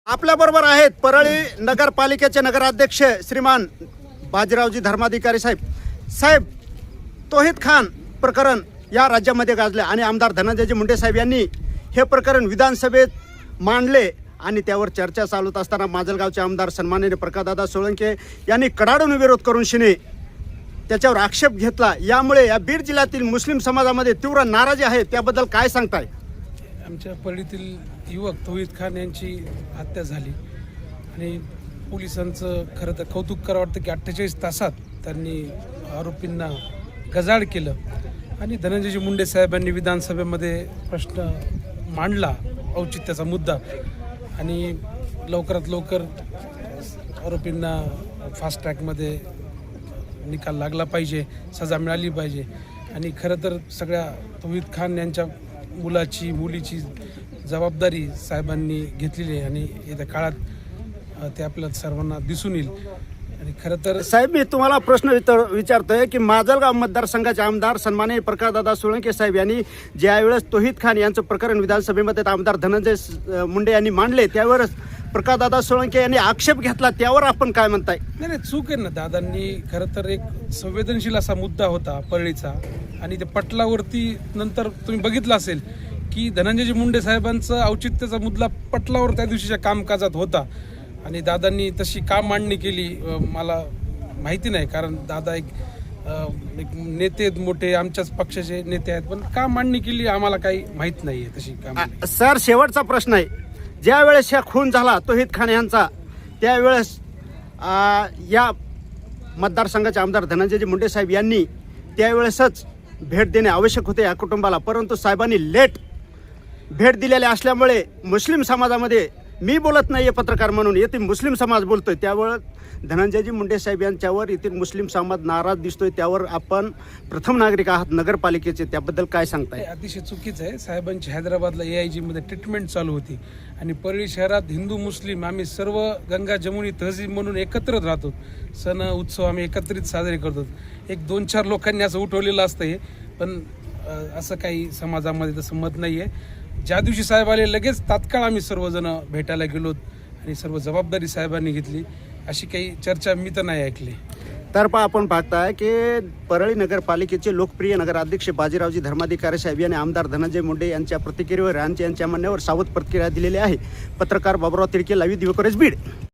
आपल्याबरोबर आहेत परळी नगरपालिकेचे नगराध्यक्ष श्रीमान बाजीरावजी धर्माधिकारी साहेब तौहीद खान प्रकरण या राज्यामध्ये गाजले आणि आमदार धनंजयजी मुंडे साहेब यांनी हे प्रकरण विधानसभेत मांडले आणि त्यावर चर्चा चालूत असताना माजलगावचे आमदार सन्माननीय प्रकाशदादा सोळंके यांनी कडाडून विरोध करून त्याच्यावर आक्षेप घेतला। यामुळे या बीड जिल्ह्यातील मुस्लिम समाजामध्ये तीव्र नाराजी आहे, त्याबद्दल काय सांगताय? आमच्या परळीतील युवक तौहीद खान यांची हत्या झाली आणि पोलिसांचं खरं तर कौतुक करावं वाटतं की 48 तासात त्यांनी आरोपींना गजाड केलं आणि धनंजयजी मुंडे साहेबांनी विधानसभेमध्ये प्रश्न मांडला, औचित्याचा मुद्दा, आणि लवकरात लवकर आरोपींना फास्ट ट्रॅकमध्ये निकाल लागला पाहिजे, सजा मिळाली पाहिजे। आणि खरं तर सगळ्या तौहीद खान यांच्या मुलीची जबाबदारी साहेबांनी घेतलेली आहे आणि येत्या काळात ते आपल्या सर्वांना दिसून येईल। आणि खरं तर साहेब, मी तुम्हाला प्रश्न विचारतोय की माजलगाव मतदारसंघाचे आमदार सन्माननीय प्रकाशदादा सोळंके साहेब यांनी ज्यावेळेस तौहीद खान यांचं प्रकरण विधानसभेमध्ये आमदार धनंजय मुंडे यांनी मांडले त्यावेळेस प्रकाशदादा सोळंके यांनी आक्षेप घेतला, त्यावर आपण काय म्हणताय? नाही, चूक आहे ना दादांनी। खरं तर एक संवेदनशील असा मुद्दा होता परळीचा आणि ते पटलावरती नंतर तुम्ही बघितलं असेल की धनंजयजी मुंडे साहेबांचा औचित्याचा मुद्दा पटलावर त्या दिवशीच्या कामकाजात होता आणि दादांनी तशी का मांडणी केली मला माहिती नाही, कारण दादा एक नेते मोठे आमच्याच पक्षाचे नेते आहेत, पण का मांडणी केली आम्हाला काही माहित नाहीये तशी काम। सर, शेवटचा प्रश्न आहे, ज्या वेळेस हा खून झाला तौहीद खान यांचा त्यावेळेस या मतदारसंघाचे आमदार धनंजयजी मुंडे साहेब यांनी त्यावेळेसच भेट देणे आवश्यक होते या कुटुंबाला, परंतु साहेबांनी लेट भेट दिलेल्या असल्यामुळे मुस्लिम समाजामध्ये, मी बोलत नाहीये पत्रकार म्हणून, येथील मुस्लिम समाज बोलतोय, त्यावर धनंजयजी मुंडे साहेब यांच्यावर येथील मुस्लिम समाज नाराज दिसतोय। त्यावर आपण प्रथम नागरिक आहात नगरपालिकेचे, त्याबद्दल काय सांगताय? अतिशय चुकीचं आहे। साहेबांची हैदराबादला AIG मध्ये ट्रीटमेंट चालू होती आणि परळी शहरात हिंदू मुस्लिम आम्ही सर्व गंगा जमुनी तहजीब म्हणून एकत्रित राहतो, सण उत्सव आम्ही एकत्रित साजरे करतो। एक 2-4 लोकांनी असं उठवलेलं असतं हे, पण असं काही समाजामध्ये तसं मत नाही आहे। ज्या दिवशी साहेब आले लगेच तात्काळ आम्ही सर्वजण भेटायला गेलो आणि सर्व जबाबदारी साहेबांनी घेतली, अशी काही चर्चा मी तर नाही ऐकली। तर आपण पाहताय की परळी नगरपालिकेचे लोकप्रिय नगराध्यक्ष बाजीरावजी धर्माधिकारी साहेब यांनी आमदार धनंजय मुंडे यांच्या प्रतिक्रियेवर यांच्या म्हणण्यावर सावध प्रतिक्रिया दिलेली आहे। पत्रकार बाबुराव तिडके, लाईव्ह दिवकरेज, बीड।